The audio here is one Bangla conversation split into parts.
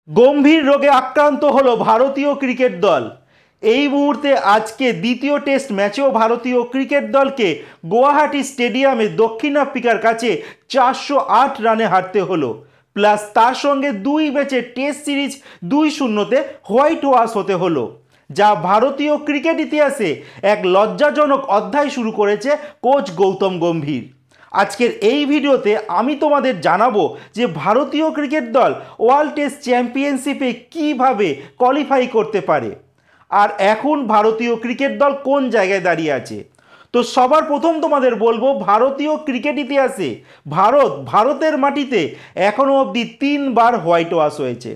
গম্ভীর রোগে আক্রান্ত হলো ভারতীয় ক্রিকেট দল। এই মুহূর্তে আজকে দ্বিতীয় টেস্ট ম্যাচেও ভারতীয় ক্রিকেট দলকে গুয়াহাটি স্টেডিয়ামে দক্ষিণ আফ্রিকার কাছে 408 রানে হারতে হলো। প্লাস তার সঙ্গে দুই ম্যাচের টেস্ট সিরিজ 2-0-তে হোয়াইট ওয়াশ হতে হলো, যা ভারতীয় ক্রিকেট ইতিহাসে এক লজ্জাজনক অধ্যায় শুরু করেছে কোচ গৌতম গম্ভীর। আজকের এই ভিডিওতে আমি তোমাদের জানাবো যে ভারতীয় ক্রিকেট দল ওয়ার্ল্ড টেস্ট চ্যাম্পিয়নশিপে কিভাবে কোয়ালিফাই করতে পারে, আর এখন ভারতীয় ক্রিকেট দল কোন জায়গায় দাঁড়িয়ে আছে। তো সবার প্রথম তোমাদের বলবো, ভারতীয় ক্রিকেট ইতিহাসে ভারতের মাটিতে এখনও অবধি 3বার হোয়াইট ওয়াশ হয়েছে।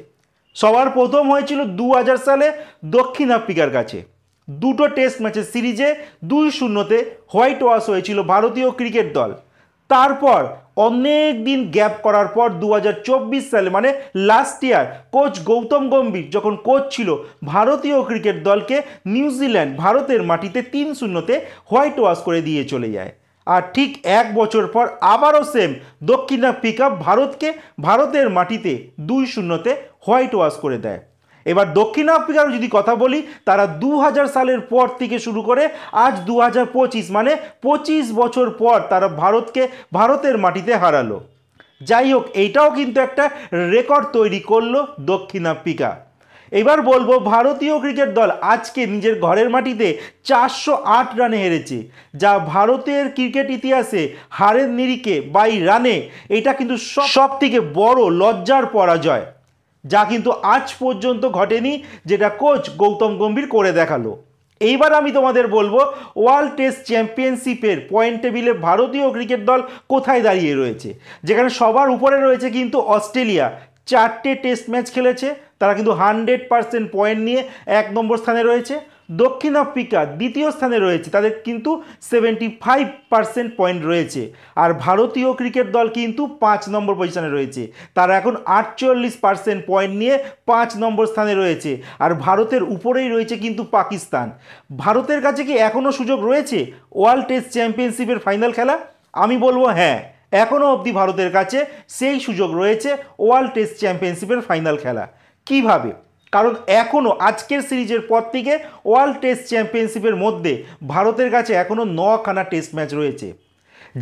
সবার প্রথম হয়েছিল 2000 সালে দক্ষিণ আফ্রিকার কাছে। দুটো টেস্ট ম্যাচের সিরিজে 2-0-তে হোয়াইট ওয়াশ হয়েছিল ভারতীয় ক্রিকেট দল। তারপর অনেক দিন গ্যাপ করার পর 2024 সালে মানে last year coach Gautam Gambhir যখন কোচ ছিল, ভারতীয় ক্রিকেট দলকে নিউজিল্যান্ড ভারতের মাটিতে 3-0-তে হোয়াইট ওয়াশ করে দিয়ে চলে যায়। আর ঠিক এক বছর পর আবারও সেম দক্ষিণ আফ্রিকা ভারতের মাটিতে 2-0-তে হোয়াইট ওয়াশ করে দেয়। এবার দক্ষিণ আফ্রিকার যদি কথা বলি, তারা 2000 সালের পর থেকে শুরু করে আজ 2025 মানে 25 বছর পর তারা ভারতের মাটিতে হারালো। যাই হোক, এইটাও কিন্তু একটা রেকর্ড তৈরি করলো দক্ষিণ আফ্রিকা। এবার বলবো, ভারতীয় ক্রিকেট দল আজকে নিজের ঘরের মাটিতে 408 রানে হেরেছে, যা ভারতের ক্রিকেট ইতিহাসে হারের নিরিখে বাই রানে এটা কিন্তু সব থেকে বড় লজ্জার পরাজয়, যা কিন্তু আজ পর্যন্ত ঘটেনি, যেটা কোচ গৌতম গম্ভীর করে দেখালো। এইবার আমি তোমাদের বলবো, ওয়ার্ল্ড টেস্ট চ্যাম্পিয়নশিপের পয়েন্ট টেবিলে ভারতীয় ক্রিকেট দল কোথায় দাঁড়িয়ে রয়েছে। যেখানে সবার উপরে রয়েছে কিন্তু অস্ট্রেলিয়া, 4টে টেস্ট ম্যাচ খেলেছে, তারা কিন্তু 100% পয়েন্ট নিয়ে 1 নম্বর স্থানে রয়েছে। দক্ষিণ আফ্রিকা দ্বিতীয় স্থানে রয়েছে, তাদের কিন্তু 75% পয়েন্ট রয়েছে। আর ভারতীয় ক্রিকেট দল কিন্তু 5 নম্বর পজিশনে রয়েছে, তারা এখন 48% পয়েন্ট নিয়ে 5 নম্বর স্থানে রয়েছে। আর ভারতের উপরেই রয়েছে কিন্তু পাকিস্তান। ভারতের কাছে কি এখনও সুযোগ রয়েছে ওয়ার্ল্ড টেস্ট চ্যাম্পিয়নশিপের ফাইনাল খেলা? আমি বলবো হ্যাঁ, এখনও অবধি ভারতের কাছে সেই সুযোগ রয়েছে ওয়ার্ল্ড টেস্ট চ্যাম্পিয়নশিপের ফাইনাল খেলা। কিভাবে? কারণ এখনও আজকের সিরিজের পর থেকে ওয়ার্ল্ড টেস্ট চ্যাম্পিয়নশিপের মধ্যে ভারতের কাছে এখনও 9খানা টেস্ট ম্যাচ রয়েছে,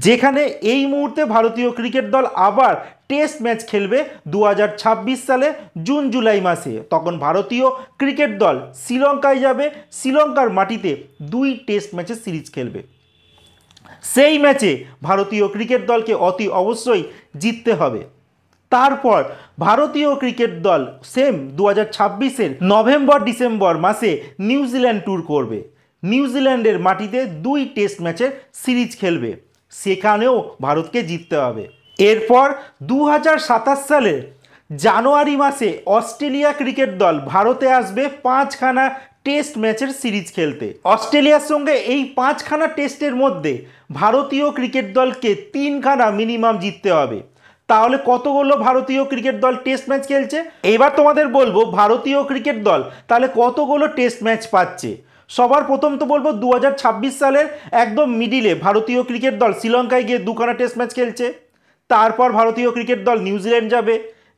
যেখানে এই মুহূর্তে ভারতীয় ক্রিকেট দল আবার টেস্ট ম্যাচ খেলবে 2026 সালে জুন জুলাই মাসে। তখন ভারতীয় ক্রিকেট দল শ্রীলঙ্কায় যাবে, শ্রীলঙ্কার মাটিতে 2 টেস্ট ম্যাচের সিরিজ খেলবে। সেই ম্যাচে ভারতীয় ক্রিকেট দলকে অতি অবশ্যই জিততে হবে। তারপর ভারতীয় ক্রিকেট দল সেম 2026-এর নভেম্বর ডিসেম্বর মাসে নিউজিল্যান্ড ট্যুর করবে, নিউজিল্যান্ডের মাটিতে 2 টেস্ট ম্যাচের সিরিজ খেলবে, সেখানেও ভারতকে জিততে হবে। এরপর 2027 সালের জানুয়ারি মাসে অস্ট্রেলিয়া ক্রিকেট দল ভারতে আসবে 5খানা টেস্ট ম্যাচের সিরিজ খেলতে। অস্ট্রেলিয়ার সঙ্গে এই 5খানা টেস্টের মধ্যে ভারতীয় ক্রিকেট দলকে 3খানা মিনিমাম জিততে হবে। তাহলে কতগুলো ভারতীয় ক্রিকেট দল টেস্ট ম্যাচ খেলছে? এবার তোমাদের বলবো ভারতীয় ক্রিকেট দল তাহলে কতগুলো টেস্ট ম্যাচ পাচ্ছে। সবার প্রথম তো বলবো 2026 সালের একদম মিডিলে ভারতীয় ক্রিকেট দল শ্রীলঙ্কায় গিয়ে 2খানা টেস্ট ম্যাচ খেলছে। তারপর ভারতীয় ক্রিকেট দল নিউজিল্যান্ড যাবে,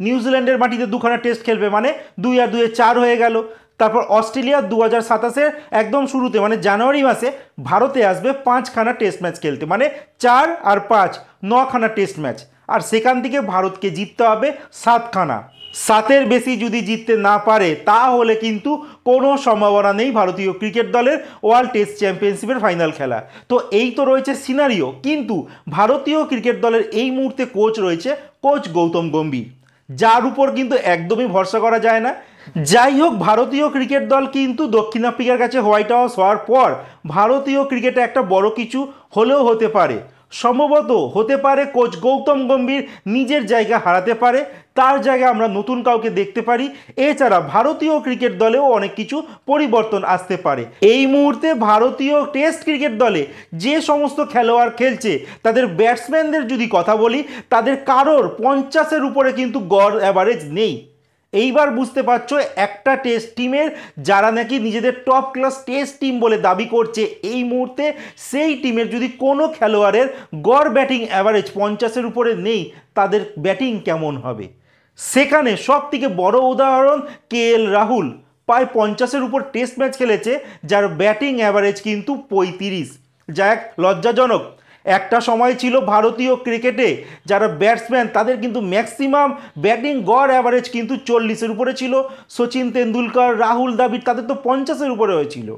নিউজিল্যান্ডের মাটিতে 2খানা টেস্ট খেলবে, মানে 2 আর 2 4 হয়ে গেল। তারপর অস্ট্রেলিয়া 2027-এর একদম শুরুতে মানে জানুয়ারি মাসে ভারতে আসবে 5খানা টেস্ট ম্যাচ খেলতে, মানে 4 আর 5 9খানা টেস্ট ম্যাচ। আর সেখান থেকে ভারতকে জিততে হবে 7খানা। 7-এর বেশি যদি জিততে না পারে তাহলে কিন্তু কোনো সম্ভাবনা নেই ভারতীয় ক্রিকেট দলের ওয়ার্ল্ড টেস্ট চ্যাম্পিয়নশিপের ফাইনাল খেলা। তো এই তো রয়েছে সিনারিও, কিন্তু ভারতীয় ক্রিকেট দলের এই মুহূর্তে কোচ রয়েছে কোচ গৌতম গম্ভীর, যার উপর কিন্তু একদমই ভরসা করা যায় না। যাই হোক, ভারতীয় ক্রিকেট দল কিন্তু দক্ষিণ আফ্রিকার কাছে হোয়াইট ওয়াশ হওয়ার পর ভারতীয় ক্রিকেটে একটা বড় কিছু হলেও হতে পারে, সম্ভবত হতে পারে কোচ গৌতম গম্ভীর নিজের জায়গা হারাতে পারে, তার জায়গায় আমরা নতুন কাউকে দেখতে পারি। এছাড়া ভারতীয় ক্রিকেট দলেও অনেক কিছু পরিবর্তন আসতে পারে। এই মুহূর্তে ভারতীয় টেস্ট ক্রিকেট দলে যে সমস্ত খেলোয়াড় খেলছে তাদের ব্যাটসম্যানদের যদি কথা বলি, তাদের কারোর 50-এর উপরে কিন্তু গড় অ্যাভারেজ নেই। এইবার বুঝতে পারছো একটা টেস্ট টিমের যারা নাকি নিজেদের টপ ক্লাস টেস্ট টিম বলে দাবি করছে, এই মুহূর্তে সেই টিমের যদি কোনো খেলোয়াড়ের গড় ব্যাটিং অ্যাভারেজ 50-এর উপরে নেই, তাদের ব্যাটিং কেমন হবে। সেখানে সব থেকে বড় উদাহরণ KL রাহুল, প্রায় 50-এর উপর টেস্ট ম্যাচ খেলেছে, যার ব্যাটিং অ্যাভারেজ কিন্তু 35, যা এক লজ্জাজনক। একটা সময় ছিল ভারতীয় ক্রিকেটে যারা ব্যাটসম্যান তাদের কিন্তু ম্যাক্সিমাম ব্যাটিং গড় অ্যাভারেজ কিন্তু 40-এর উপরে ছিল। সচিন তেন্ডুলকর, রাহুল দ্রাবিড় তাদের তো 50-এর উপরে হয়েছিল।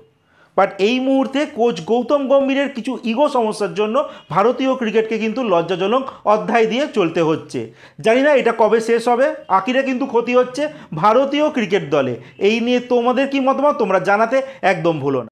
বাট এই মুহূর্তে কোচ গৌতম গম্ভীরের কিছু ইগো সমস্যার জন্য ভারতীয় ক্রিকেটকে কিন্তু লজ্জাজনক অধ্যায় দিয়ে চলতে হচ্ছে। জানি না এটা কবে শেষ হবে, আখিরে কিন্তু ক্ষতি হচ্ছে ভারতীয় ক্রিকেট দলে। এই নিয়ে তোমাদের কি মতামত তোমরা জানাতে একদম ভুলো না।